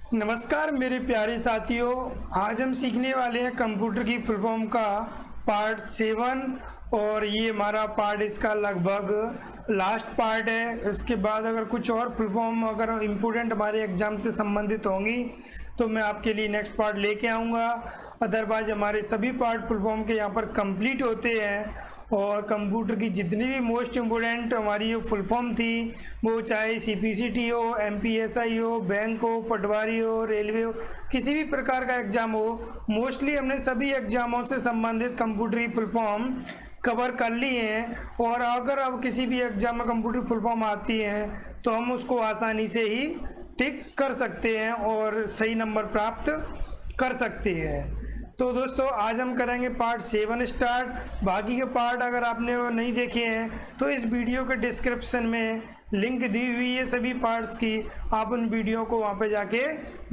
नमस्कार मेरे प्यारे साथियों। आज हम सीखने वाले हैं कंप्यूटर की फुल फॉर्म का पार्ट 7 और ये हमारा पार्ट इसका लगभग लास्ट पार्ट है। इसके बाद अगर कुछ और फुल फॉर्म अगर इम्पोर्टेंट हमारे एग्ज़ाम से संबंधित होंगी तो मैं आपके लिए नेक्स्ट पार्ट लेके आऊँगा। अदरवाइज हमारे सभी पार्ट फुल फॉर्म के यहाँ पर कंप्लीट होते हैं और कंप्यूटर की जितनी भी मोस्ट इम्पोर्टेंट हमारी जो फुल फॉर्म थी, वो चाहे सीपीसीटी हो, एमपीएसआई हो, बैंक हो, पटवारी हो, रेलवे हो, किसी भी प्रकार का एग्ज़ाम हो, मोस्टली हमने सभी एग्ज़ामों से संबंधित कंप्यूटर की फुल फॉर्म कवर कर ली हैं। और अगर अब किसी भी एग्ज़ाम में कंप्यूटर फुल फॉर्म आती है तो हम उसको आसानी से ही टिक कर सकते हैं और सही नंबर प्राप्त कर सकते हैं। तो दोस्तों आज हम करेंगे पार्ट 7 स्टार्ट। बाकी के पार्ट अगर आपने वो नहीं देखे हैं तो इस वीडियो के डिस्क्रिप्शन में लिंक दी हुई है सभी पार्ट्स की, आप उन वीडियो को वहाँ पे जाके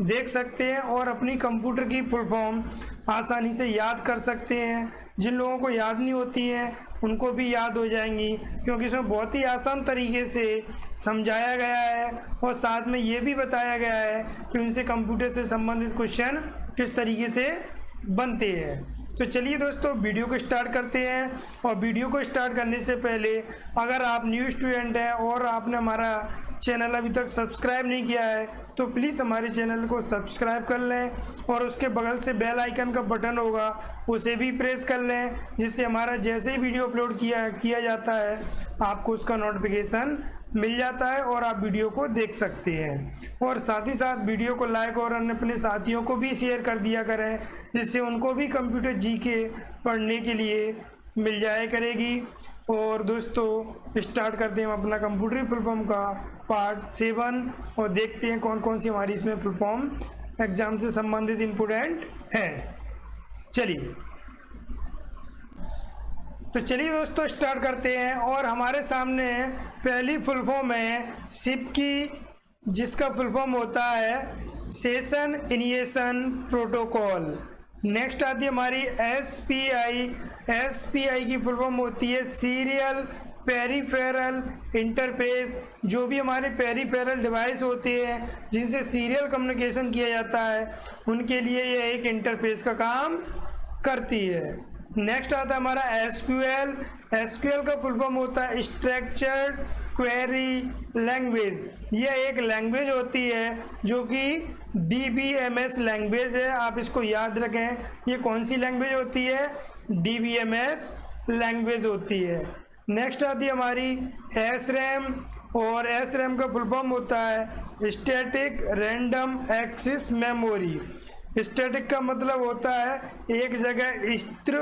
देख सकते हैं और अपनी कंप्यूटर की फुल फॉर्म आसानी से याद कर सकते हैं। जिन लोगों को याद नहीं होती हैं उनको भी याद हो जाएंगी, क्योंकि इसमें बहुत ही आसान तरीके से समझाया गया है और साथ में ये भी बताया गया है कि उनसे कंप्यूटर से संबंधित क्वेश्चन किस तरीके से बनते हैं। तो चलिए दोस्तों वीडियो को स्टार्ट करते हैं। और वीडियो को स्टार्ट करने से पहले अगर आप न्यू स्टूडेंट हैं और आपने हमारा चैनल अभी तक सब्सक्राइब नहीं किया है तो प्लीज़ हमारे चैनल को सब्सक्राइब कर लें और उसके बगल से बेल आइकन का बटन होगा उसे भी प्रेस कर लें, जिससे हमारा जैसे ही वीडियो अपलोड किया जाता है आपको उसका नोटिफिकेशन मिल जाता है और आप वीडियो को देख सकते हैं। और साथ ही साथ वीडियो को लाइक और अपने साथियों को भी शेयर कर दिया करें, जिससे उनको भी कंप्यूटर जीके पढ़ने के लिए मिल जाया करेगी। और दोस्तों स्टार्ट करते हैं हम अपना कंप्यूटर फुल फॉर्म का पार्ट 7 और देखते हैं कौन कौन सी हमारी इसमें फुल फॉर्म एग्जाम से संबंधित इम्पोर्टेंट हैं। चलिए दोस्तों स्टार्ट करते हैं। और हमारे सामने पहली फुल फॉर्म है सिप की, जिसका फुल फॉर्म होता है सेशन इनिशिएशन प्रोटोकॉल। नेक्स्ट आती है हमारी एसपीआई की फुल फॉर्म होती है सीरियल पेरिफेरल इंटरफेस। जो भी हमारे पेरिफेरल डिवाइस होते हैं जिनसे सीरियल कम्युनिकेशन किया जाता है उनके लिए ये एक इंटरफेस का काम करती है। नेक्स्ट आता है हमारा एसक्यूएल का फुल फॉर्म होता है स्ट्रक्चर्ड क्वेरी लैंग्वेज। यह एक लैंग्वेज होती है जो कि डीबीएमएस लैंग्वेज है, आप इसको याद रखें। ये कौन सी लैंग्वेज होती है? डीबीएमएस लैंग्वेज होती है। नेक्स्ट आती है हमारी एसरैम और एसरैम का फुल फॉर्म होता है static random access memory. Static का मतलब होता है एक जगह स्थिर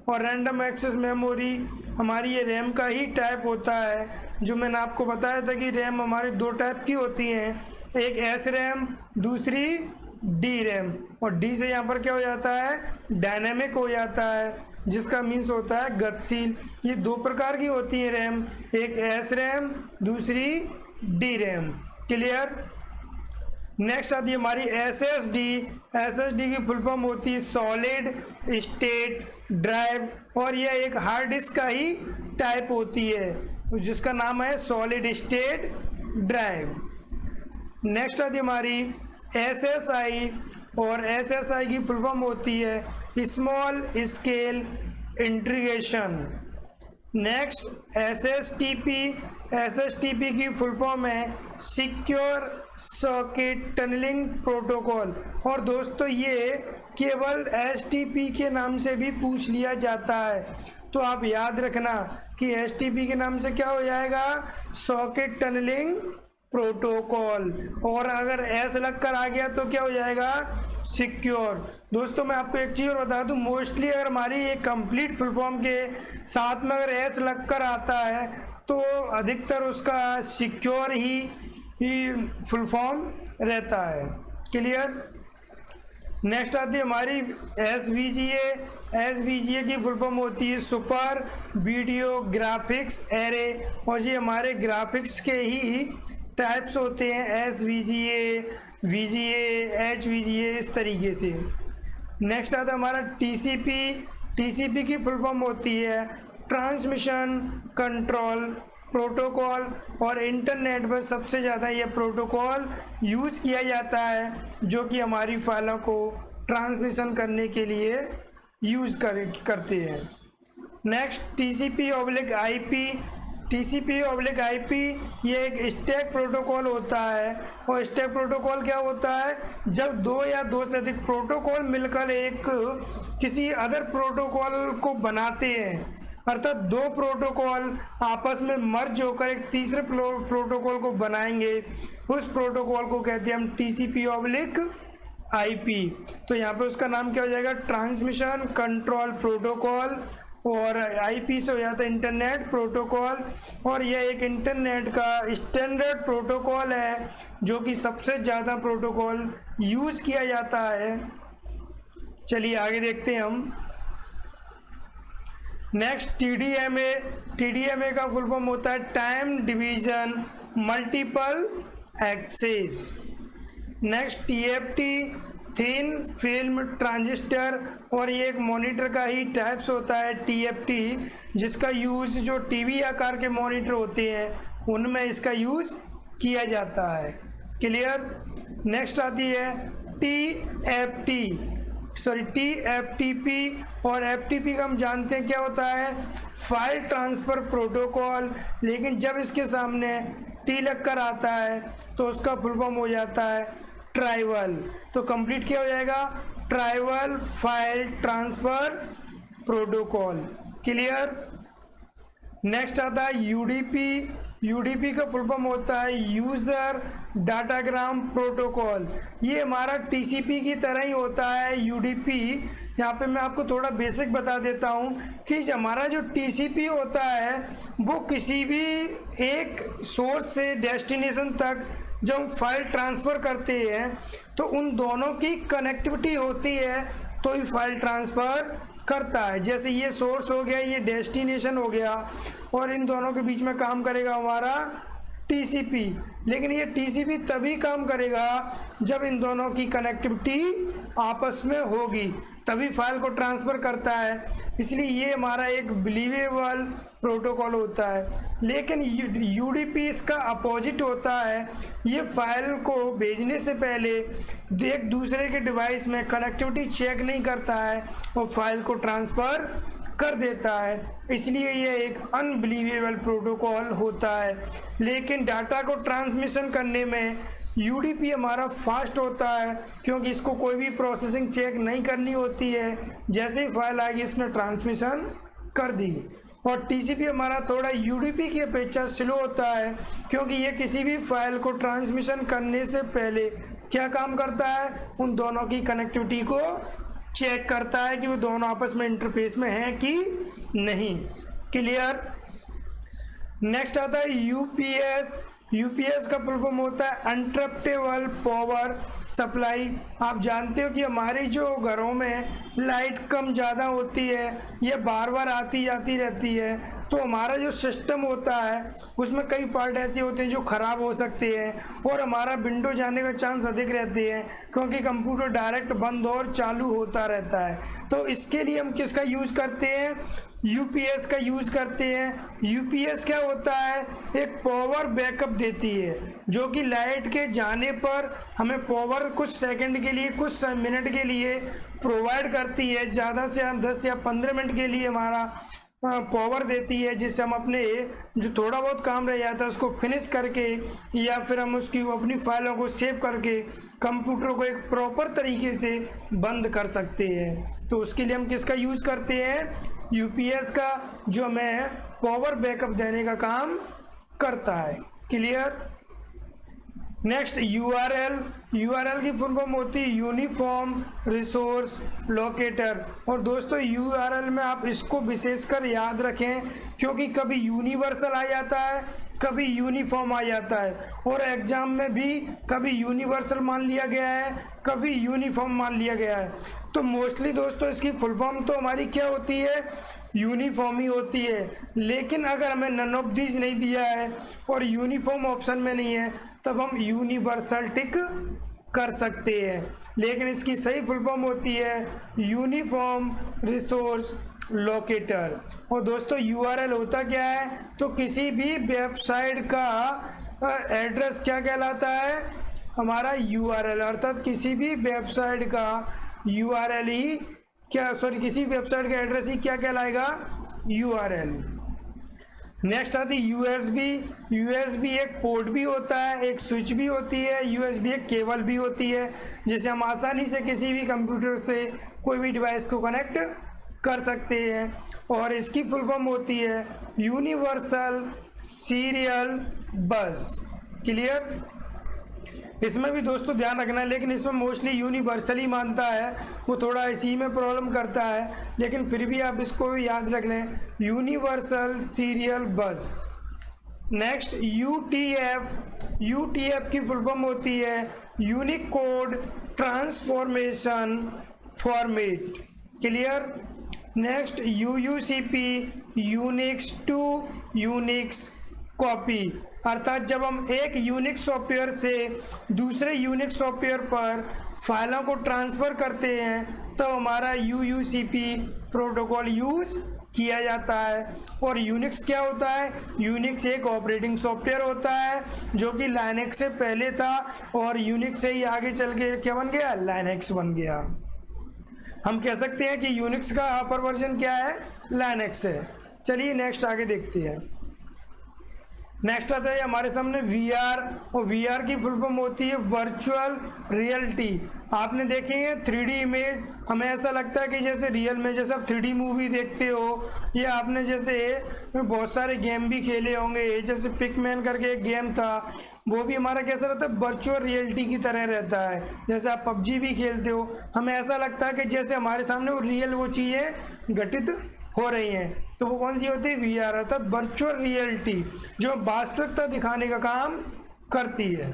और रैंडम एक्सेस मेमोरी हमारी ये रैम का ही टाइप होता है। जो मैंने आपको बताया था कि रैम हमारी दो टाइप की होती हैं, एक एस रैम, दूसरी डी रैम। और डी से यहाँ पर क्या हो जाता है? डायनेमिक हो जाता है, जिसका मीन्स होता है गतिशील। ये दो प्रकार की होती है रैम, एक एस रैम, दूसरी डी रैम। क्लियर? नेक्स्ट आती है हमारी एसएसडी की फुल फॉर्म होती है सॉलिड स्टेट ड्राइव और यह एक हार्ड डिस्क का ही टाइप होती है जिसका नाम है सॉलिड स्टेट ड्राइव। नेक्स्ट आती है हमारी एसएसआई और एसएसआई की फुल फॉर्म होती है स्मॉल स्केल इंटीग्रेशन। नेक्स्ट एसएसटीपी की फुल फॉर्म है सिक्योर सॉकेट टनलिंग प्रोटोकॉल। और दोस्तों ये केवल एसटीपी के नाम से भी पूछ लिया जाता है, तो आप याद रखना कि एसटीपी के नाम से क्या हो जाएगा? Socket tunnelling protocol. और अगर एस लग कर आ गया तो क्या हो जाएगा? सिक्योर। दोस्तों मैं आपको एक चीज़ और बता दूं, मोस्टली अगर हमारी एक कंप्लीट फुल फॉर्म के साथ में अगर एस लग कर आता है तो अधिकतर उसका सिक्योर ही फुल फॉर्म रहता है। क्लियर? नेक्स्ट आती है हमारी एसवीजीए की फुल फॉर्म होती है सुपर वीडियो ग्राफिक्स एरे। और ये हमारे ग्राफिक्स के ही टाइप्स होते हैं, एसवीजीए, वीजीए, एचवीजीए, इस तरीके से। नेक्स्ट आता है हमारा टीसीपी की फुल फॉर्म होती है ट्रांसमिशन कंट्रोल प्रोटोकॉल और इंटरनेट पर सबसे ज़्यादा ये प्रोटोकॉल यूज किया जाता है, जो कि हमारी फाइलों को ट्रांसमिशन करने के लिए करते हैं। नेक्स्ट TCP/IP ये एक स्टैक प्रोटोकॉल होता है। और स्टैक प्रोटोकॉल क्या होता है? जब दो या दो से अधिक प्रोटोकॉल मिलकर एक किसी अदर प्रोटोकॉल को बनाते हैं, अर्थात दो प्रोटोकॉल आपस में मर्ज होकर एक तीसरे प्रोटोकॉल को बनाएंगे, उस प्रोटोकॉल को कहते हैं हम TCP/IP। तो यहाँ पे उसका नाम क्या हो जाएगा? Transmission control protocol. और IP से हो जाता है इंटरनेट प्रोटोकॉल। और यह एक इंटरनेट का स्टैंडर्ड प्रोटोकॉल है, जो कि सबसे ज़्यादा प्रोटोकॉल यूज किया जाता है। चलिए आगे देखते हैं हम। नेक्स्ट TDMA का फुल फॉर्म होता है time division multiple access. Next TFT thin film transistor, और ये एक मॉनिटर का ही टाइप्स होता है TFT, जिसका यूज जो टीवी आकार के मॉनिटर होते हैं उनमें इसका यूज किया जाता है। क्लियर? नेक्स्ट आती है TFTP। और FTP का हम जानते हैं क्या होता है? File transfer protocol. लेकिन जब इसके सामने T लगकर आता है तो उसका फुल फॉर्म हो जाता है ट्राइवल। तो कंप्लीट क्या हो जाएगा? Trivial file transfer protocol. Clear? Next आता है UDP का फुल फॉर्म होता है यूजर डाटाग्राम प्रोटोकॉल। ये हमारा TCP की तरह ही होता है UDP। यहाँ पे मैं आपको थोड़ा बेसिक बता देता हूँ कि हमारा जो TCP होता है वो किसी भी एक सोर्स से डेस्टिनेशन तक जब हम फाइल ट्रांसफ़र करते हैं तो उन दोनों की कनेक्टिविटी होती है तो ही फाइल ट्रांसफ़र करता है। जैसे ये सोर्स हो गया, ये डेस्टिनेशन हो गया, और इन दोनों के बीच में काम करेगा हमारा TCP। लेकिन ये TCP तभी काम करेगा जब इन दोनों की कनेक्टिविटी आपस में होगी, तभी फाइल को ट्रांसफ़र करता है। इसलिए ये हमारा एक बिलीवेबल प्रोटोकॉल होता है। लेकिन UDP इसका अपोजिट होता है। ये फाइल को भेजने से पहले एक दूसरे के डिवाइस में कनेक्टिविटी चेक नहीं करता है और फाइल को ट्रांसफ़र कर देता है। इसलिए ये एक अनबिलीवेबल प्रोटोकॉल होता है। लेकिन डाटा को ट्रांसमिशन करने में UDP हमारा फास्ट होता है, क्योंकि इसको कोई भी प्रोसेसिंग चेक नहीं करनी होती है। जैसे ही फाइल आएगी इसने ट्रांसमिशन कर दी। और TCP हमारा थोड़ा UDP की अपेक्षा स्लो होता है, क्योंकि ये किसी भी फाइल को ट्रांसमिशन करने से पहले क्या काम करता है? उन दोनों की कनेक्टिविटी को चेक करता है कि वो दोनों आपस में इंटरफेस में हैं कि नहीं। क्लियर? नेक्स्ट आता है यूपीएस का फुल फॉर्म होता है अनइंटरप्टेबल पावर सप्लाई। आप जानते हो कि हमारे जो घरों में लाइट कम ज़्यादा होती है, ये बार बार आती जाती रहती है, तो हमारा जो सिस्टम होता है उसमें कई पार्ट ऐसे होते हैं जो ख़राब हो सकते हैं और हमारा विंडो जाने का चांस अधिक रहते हैं, क्योंकि कंप्यूटर डायरेक्ट बंद और चालू होता रहता है। तो इसके लिए हम किसका यूज़ करते हैं? यूपीएस का यूज़ करते हैं। यूपीएस क्या होता है? एक पावर बैकअप देती है, जो कि लाइट के जाने पर हमें पावर कुछ सेकंड के लिए, कुछ मिनट के लिए प्रोवाइड करती है। ज़्यादा से 10 या 15 मिनट के लिए हमारा पावर देती है, जिससे हम अपने जो थोड़ा बहुत काम रह जाता है उसको फिनिश करके, या फिर हम उसकी अपनी फाइलों को सेव करके कंप्यूटर को एक प्रॉपर तरीके से बंद कर सकते हैं। तो उसके लिए हम किसका यूज़ करते हैं? यूपीएस का, जो हमें पावर बैकअप देने का काम करता है। क्लियर? नेक्स्ट यूआरएल की फुल फॉर्म होती है यूनिफॉर्म रिसोर्स लोकेटर। और दोस्तों यूआरएल में आप इसको विशेषकर याद रखें, क्योंकि कभी यूनिवर्सल आ जाता है, कभी यूनिफॉर्म आ जाता है, और एग्जाम में भी कभी यूनिवर्सल मान लिया गया है, कभी यूनिफॉर्म मान लिया गया है। तो मोस्टली दोस्तों इसकी फुल फॉर्म तो हमारी क्या होती है? यूनिफॉर्म ही होती है। लेकिन अगर हमें नन ऑफ दीज नहीं दिया है और यूनिफॉर्म ऑप्शन में नहीं है, तब हम यूनिवर्सल टिक कर सकते हैं। लेकिन इसकी सही फुल फॉर्म होती है यूनिफॉर्म रिसोर्स लोकेटर। और दोस्तों यूआरएल होता क्या है, तो किसी भी वेबसाइट का एड्रेस क्या कहलाता है, हमारा यूआरएल, अर्थात किसी भी वेबसाइट का यूआरएल ही क्या, सॉरी, किसी वेबसाइट का एड्रेस ही क्या कहलाएगा, यूआरएल। नेक्स्ट आती यूएसबी। यूएसबी एक पोर्ट भी होता है, एक स्विच भी होती है, यूएसबी एक केबल भी होती है, जिसे हम आसानी से किसी भी कंप्यूटर से कोई भी डिवाइस को कनेक्ट कर सकते हैं। और इसकी फुल फॉर्म होती है यूनिवर्सल सीरियल बस। क्लियर। इसमें भी दोस्तों ध्यान रखना है, लेकिन इसमें मोस्टली यूनिवर्सल ही मानता है, वो थोड़ा इसी में प्रॉब्लम करता है, लेकिन फिर भी आप इसको याद रख लें, universal serial bus. Next UTF. UTF की फुल फॉर्म होती है Unicode transformation format. Clear. Next UUCP, Unix to Unix copy, अर्थात जब हम एक यूनिक्स सॉफ्टवेयर से दूसरे यूनिक्स सॉफ्टवेयर पर फाइलों को ट्रांसफ़र करते हैं तो हमारा यूयूसीपी प्रोटोकॉल यूज़ किया जाता है। और यूनिक्स क्या होता है, यूनिक्स एक ऑपरेटिंग सॉफ्टवेयर होता है जो कि लाइनेक्स से पहले था, और यूनिक्स से ही आगे चल के क्या बन गया, लाइनेक्स बन गया। हम कह सकते हैं कि यूनिक्स का अपर वर्जन क्या है, लाइनेक्स है। चलिए नेक्स्ट आगे देखते हैं। नेक्स्ट आता है हमारे सामने वीआर, और वीआर की फुल फॉर्म होती है वर्चुअल रियलिटी। आपने देखेंगे 3D इमेज, हमें ऐसा लगता है कि जैसे रियल में, जैसे आप 3D मूवी देखते हो, या आपने जैसे बहुत सारे गेम भी खेले होंगे, जैसे पिकमैन करके एक गेम था, वो भी हमारा कैसा रहता है, वर्चुअल रियलिटी की तरह रहता है। जैसे आप पबजी भी खेलते हो, हमें ऐसा लगता है कि जैसे हमारे सामने वो रियल वो चीज़ें घटित हो रही हैं। तो वो कौन सी होती है, वीआर, अर्थात वर्चुअल रियलिटी, जो वास्तविकता दिखाने का काम करती है।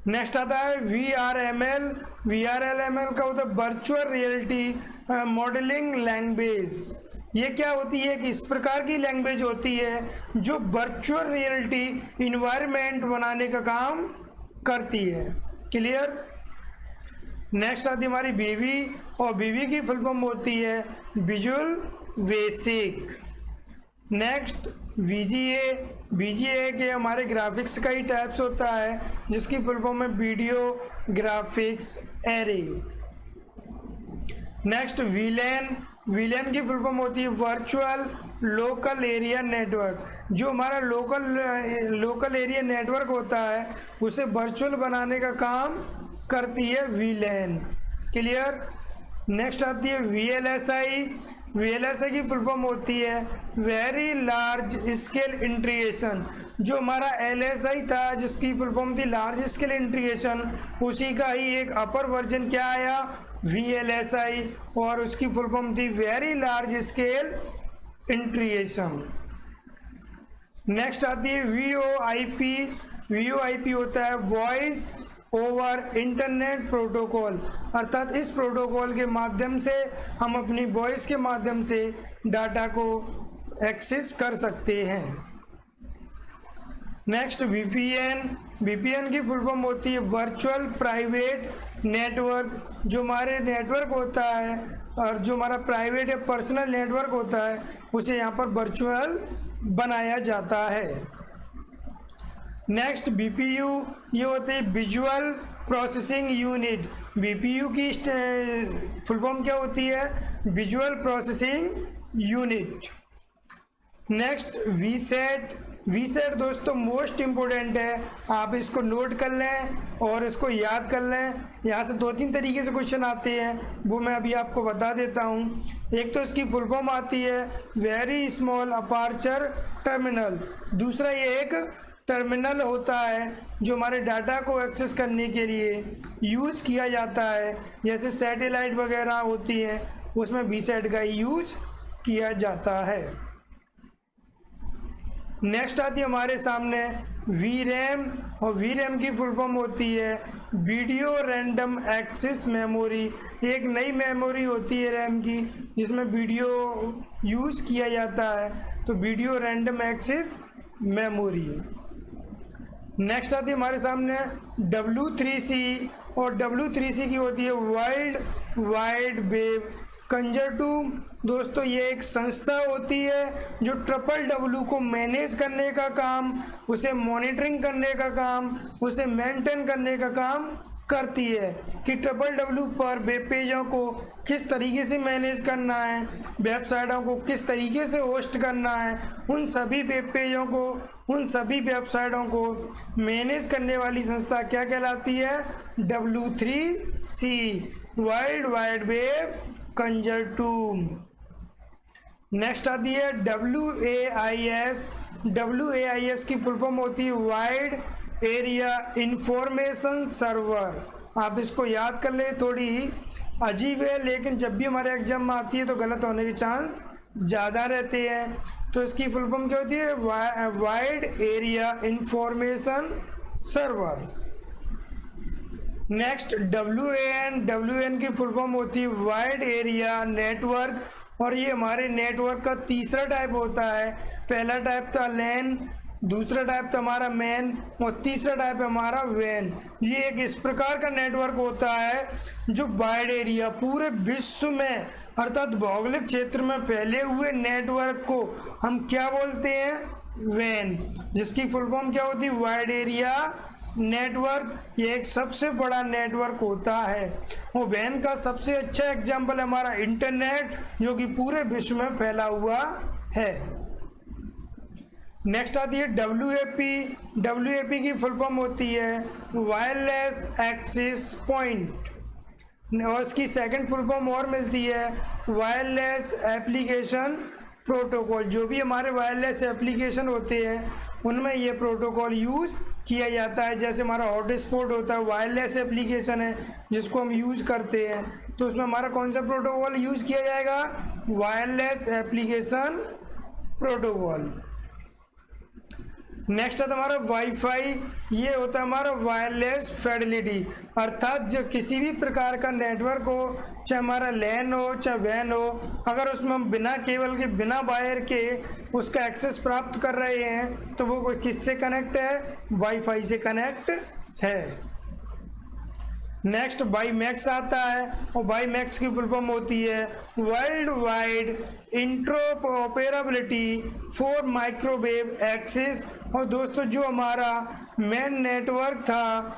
नेक्स्ट आता है VRML। VRML का होता है वर्चुअल रियलिटी मॉडलिंग लैंग्वेज। ये क्या होती है कि इस प्रकार की लैंग्वेज होती है जो वर्चुअल रियलिटी इन्वायरमेंट बनाने का काम करती है। क्लियर। नेक्स्ट आती है हमारी बीवी, और बीवी की फुल फॉर्म होती है visual basic. Next VGA। VGA के हमारे ग्राफिक्स का ही टाइप्स होता है, जिसकी फुल फॉर्म है video graphics array. Next VLAN। VLAN की फुल फॉर्म होती है वर्चुअल लोकल एरिया नेटवर्क। जो हमारा लोकल एरिया नेटवर्क होता है उसे वर्चुअल बनाने का काम करती है VLAN। क्लियर। नेक्स्ट आती है VLSI। VLSI की फुल फॉर्म होती है वेरी लार्ज स्केल इंटीग्रेशन। जो हमारा LSI था जिसकी फुल फॉर्म थी लार्ज स्केल इंटीग्रेशन, उसी का ही एक अपर वर्जन क्या आया, VLSI, और उसकी फुल फॉर्म थी very large scale integration. Next आती है VoIP। VoIP होता है वॉइस ओवर इंटरनेट प्रोटोकॉल, अर्थात इस प्रोटोकॉल के माध्यम से हम अपनी वॉइस के माध्यम से डाटा को एक्सेस कर सकते हैं। Next VPN। VPN की फुल फॉर्म होती है वर्चुअल प्राइवेट नेटवर्क। जो हमारे नेटवर्क होता है और जो हमारा प्राइवेट या पर्सनल नेटवर्क होता है उसे यहाँ पर वर्चुअल बनाया जाता है। Next BPU। ये होते हैं विजुअल प्रोसेसिंग यूनिट। BPU की फुल फॉर्म क्या होती है, visual processing unit. Next VSAT। VSAT दोस्तों मोस्ट इम्पोर्टेंट है, आप इसको नोट कर लें और इसको याद कर लें। यहाँ से 2-3 तरीके से क्वेश्चन आते हैं, वो मैं अभी आपको बता देता हूँ। एक तो इसकी फुल फॉर्म आती है वेरी स्मॉल अपार्चर टर्मिनल। दूसरा ये एक टर्मिनल होता है जो हमारे डाटा को एक्सेस करने के लिए यूज किया जाता है, जैसे सैटेलाइट वगैरह होती हैं उसमें VSAT का यूज किया जाता है। नेक्स्ट आती है हमारे सामने VRAM, और VRAM की फुल फॉर्म होती है वीडियो रैंडम एक्सेस मेमोरी। एक नई मेमोरी होती है रैम की जिसमें वीडियो यूज किया जाता है, तो video random access memory. Next आती है हमारे सामने W3C, और W3C की होती है वर्ल्ड वाइड वेब कंजर2 दोस्तों ये एक संस्था होती है जो WWW को मैनेज करने का काम, उसे मॉनिटरिंग करने का काम, उसे मेंटेन करने का काम करती है कि WWW पर वेब पेजों को किस तरीके से मैनेज करना है, वेबसाइटों को किस तरीके से होस्ट करना है, उन सभी वेब पेजों को, उन सभी वेबसाइटों को मैनेज करने वाली संस्था क्या कहलाती है? W3C, world wide web consortium. Next आती है WAIS। WAIS की फुल फॉर्म होती है वाइड एरिया इंफॉर्मेशन सर्वर। आप इसको याद कर ले, थोड़ी अजीब है लेकिन जब भी हमारे एग्जाम में आती है तो गलत होने के चांस ज़्यादा रहते हैं। तो इसकी फुल फॉर्म क्या होती है? Wide area information server. Next WAN की फुल फॉर्म होती है वाइड एरिया नेटवर्क, और ये हमारे नेटवर्क का तीसरा टाइप होता है। पहला टाइप था लैन, दूसरा टाइप था हमारा मैन, और तीसरा टाइप है हमारा वैन। ये एक इस प्रकार का नेटवर्क होता है जो वाइड एरिया पूरे विश्व में अर्थात भौगोलिक क्षेत्र में फैले हुए नेटवर्क को हम क्या बोलते हैं? वैन, जिसकी फुल फॉर्म क्या होती है? Wide area network. ये एक सबसे बड़ा नेटवर्क होता है। वो वैन का सबसे अच्छा एग्जाम्पल हमारा इंटरनेट, जो कि पूरे विश्व में फैला हुआ है। नेक्स्ट आती है WAP। WAP की फुल फॉर्म होती है वायरलेस एक्सेस पॉइंट, और इसकी सेकंड फुल फॉर्म और मिलती है वायरलेस एप्लीकेशन प्रोटोकॉल। जो भी हमारे वायरलेस एप्लीकेशन होते हैं उनमें ये प्रोटोकॉल यूज़ किया जाता है। जैसे हमारा हॉटस्पॉट होता है, वायरलेस एप्लीकेशन है जिसको हम यूज़ करते हैं, तो उसमें हमारा कौन सा प्रोटोकॉल यूज़ किया जाएगा? Wireless application protocol. नेक्स्ट है हमारा वाईफाई। ये होता है हमारा वायरलेस फिडेलिटी, अर्थात जो किसी भी प्रकार का नेटवर्क हो, चाहे हमारा लैन हो चाहे वैन हो, अगर उसमें हम बिना केबल के, बिना वायर के उसका एक्सेस प्राप्त कर रहे हैं तो वो किससे कनेक्ट है? वाईफाई से कनेक्ट है। नेक्स्ट वाईमैक्स आता है, और वाईमैक्स की फुल फॉर्म होती है world wide interoperability for microwave access. और दोस्तों जो हमारा मेन नेटवर्क था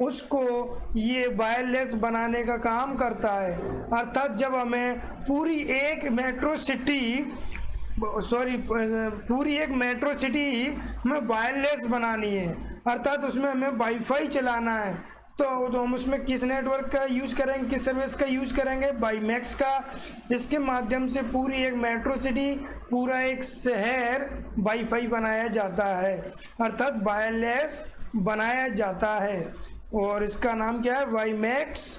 उसको ये वायरलेस बनाने का काम करता है। अर्थात जब हमें पूरी एक मेट्रो सिटी में वायरलेस बनानी है, अर्थात उसमें हमें वाईफाई चलाना है, तो हम उसमें किस नेटवर्क का यूज़ करेंगे, किस सर्विस का यूज़ करेंगे? वाईमैक्स का। इसके माध्यम से पूरी एक मेट्रो सिटी, पूरा एक शहर वाईफाई बनाया जाता है, अर्थात वायरलेस बनाया जाता है, और इसका नाम क्या है? वाईमैक्स।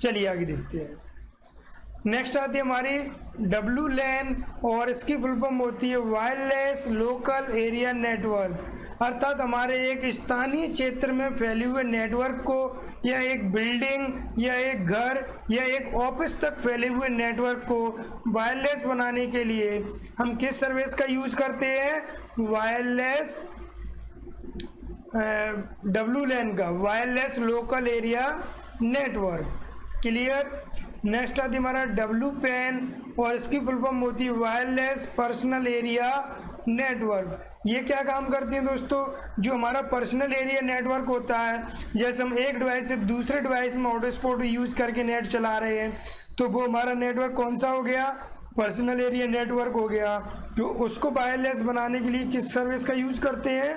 चलिए आगे देखते हैं। नेक्स्ट आती है हमारी WLAN, और इसकी फुल फॉर्म होती है वायरलेस लोकल एरिया नेटवर्क। अर्थात हमारे एक स्थानीय क्षेत्र में फैले हुए नेटवर्क को, या एक बिल्डिंग या एक घर या एक ऑफिस तक फैले हुए नेटवर्क को वायरलेस बनाने के लिए हम किस सर्विस का यूज़ करते हैं? वायरलेस WLAN का, wireless local area network. Clear. Next आती हमारा WPAN, और इसकी फुल फॉर्म होती है वायरलेस पर्सनल एरिया नेटवर्क। ये क्या काम करती है दोस्तों? जो हमारा पर्सनल एरिया नेटवर्क होता है, जैसे हम एक डिवाइस से दूसरे डिवाइस में हॉटस्पॉट यूज़ करके नेट चला रहे हैं, तो वो हमारा नेटवर्क कौन सा हो गया? पर्सनल एरिया नेटवर्क हो गया। तो उसको वायरलेस बनाने के लिए किस सर्विस का यूज़ करते हैं?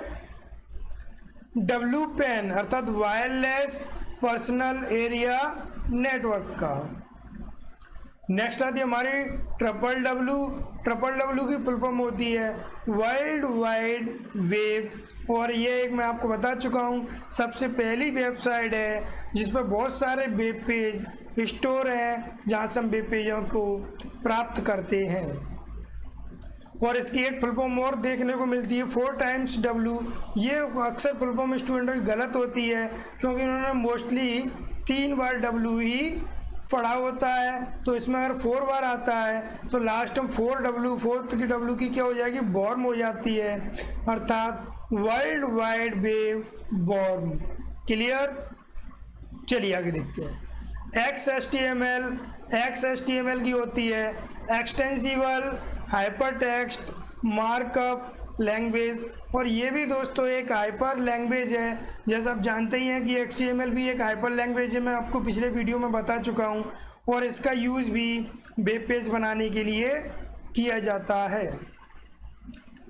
WPAN, अर्थात वायरलेस पर्सनल एरिया नेटवर्क का। नेक्स्ट आती है हमारी WWW की फुल फॉर्म होती है वर्ल्ड वाइड वेब, और ये एक मैं आपको बता चुका हूँ सबसे पहली वेबसाइट है जिस पर बहुत सारे वेब पेज स्टोर हैं, जहाँ से हम वेब पेजों को प्राप्त करते हैं। और इसकी एक फुल फॉर्म और देखने को मिलती है 4xW। ये अक्सर फुल फॉर्म स्टूडेंटों की गलत होती है, क्योंकि उन्होंने मोस्टली 3 बार W ही पढ़ा होता है, तो इसमें अगर 4 बार आता है तो लास्ट में 4W, फोर्थ की W की क्या हो जाएगी? बॉर्म हो जाती है, अर्थात वर्ल्ड वाइड वेब बॉर्म। क्लियर। चलिए आगे देखते हैं। XHTML की होती है extensible hyper text markup language, और ये भी दोस्तों एक हाइपर लैंग्वेज है। जैसा आप जानते ही हैं कि HTML भी एक हाइपर लैंग्वेज है, मैं आपको पिछले वीडियो में बता चुका हूँ, और इसका यूज़ भी वेब पेज बनाने के लिए किया जाता है।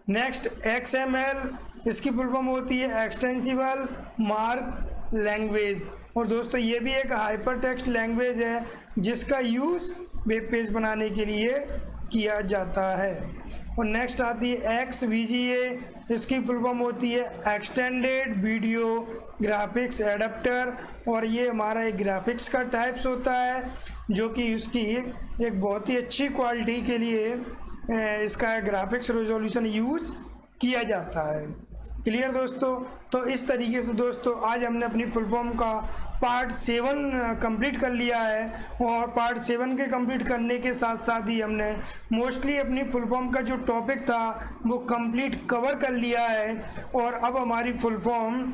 नेक्स्ट XML, इसकी फुल फॉर्म होती है एक्सटेंसिबल मार्क लैंग्वेज, और दोस्तों ये भी एक हाइपर टेक्स्ट लैंग्वेज है जिसका यूज़ वेब पेज बनाने के लिए किया जाता है। और नेक्स्ट आती है XVGA, इसकी फुल फॉर्म होती है एक्सटेंडेड वीडियो ग्राफिक्स एडाप्टर, और ये हमारा एक ग्राफिक्स का टाइप्स होता है जो कि उसकी एक बहुत ही अच्छी क्वालिटी के लिए इसका ग्राफिक्स रेजोल्यूशन यूज़ किया जाता है। क्लियर दोस्तों? तो इस तरीके से दोस्तों आज हमने अपनी फुल फॉर्म का पार्ट 7 कंप्लीट कर लिया है, और पार्ट 7 के कंप्लीट करने के साथ साथ ही हमने मोस्टली अपनी फुल फॉर्म का जो टॉपिक था वो कंप्लीट कवर कर लिया है, और अब हमारी फुल फॉर्म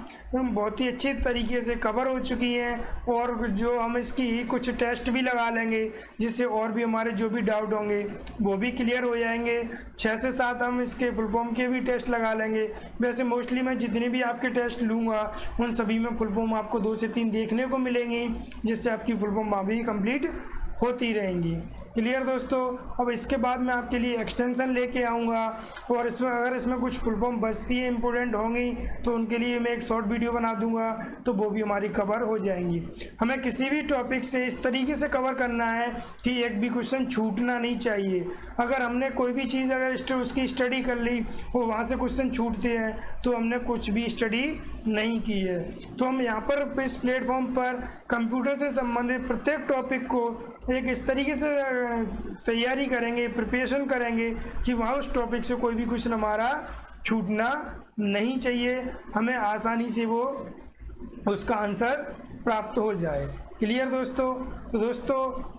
बहुत ही अच्छी तरीके से कवर हो चुकी है, और जो हम इसकी कुछ टेस्ट भी लगा लेंगे जिससे और भी हमारे जो भी डाउट होंगे वो भी क्लियर हो जाएंगे। 6 से 7 हम इसके फुल फॉर्म के भी टेस्ट लगा लेंगे। वैसे मोस्टली मैं जितने भी आपके टेस्ट लूँगा उन सभी में फुल फॉर्म आपको 2 से 3 देखने को मिलेंगी, जिससे आपकी फुल फॉर्म भी कंप्लीट होती रहेंगी। क्लियर दोस्तों? अब इसके बाद मैं आपके लिए एक्सटेंशन लेके आऊँगा, और इसमें अगर इसमें कुछ फुल फॉर्म बचती है इंपॉर्टेंट होंगी तो उनके लिए मैं एक शॉर्ट वीडियो बना दूंगा, तो वो भी हमारी कवर हो जाएंगी। हमें किसी भी टॉपिक से इस तरीके से कवर करना है कि एक भी क्वेश्चन छूटना नहीं चाहिए। अगर हमने कोई भी चीज़ अगर उसकी स्टडी कर ली और वहाँ से क्वेश्चन छूटते हैं तो हमने कुछ भी स्टडी नहीं की है। तो हम यहाँ पर इस प्लेटफॉर्म पर कंप्यूटर से संबंधित प्रत्येक टॉपिक को एक इस तरीके से तैयारी करेंगे, प्रिपरेशन करेंगे कि वहाँ उस टॉपिक से कोई भी क्वेश्चन हमारा छूटना नहीं चाहिए, हमें आसानी से वो उसका आंसर प्राप्त हो जाए। क्लियर दोस्तों? तो दोस्तों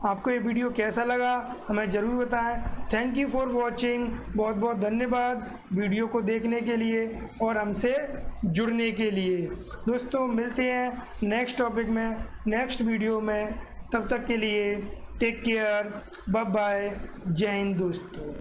आपको ये वीडियो कैसा लगा हमें ज़रूर बताएं। थैंक यू फॉर वॉचिंग, बहुत बहुत धन्यवाद वीडियो को देखने के लिए और हमसे जुड़ने के लिए। दोस्तों मिलते हैं नेक्स्ट टॉपिक में, नेक्स्ट वीडियो में। तब तक के लिए टेक केयर, बाय बाय, जय हिंद दोस्तों।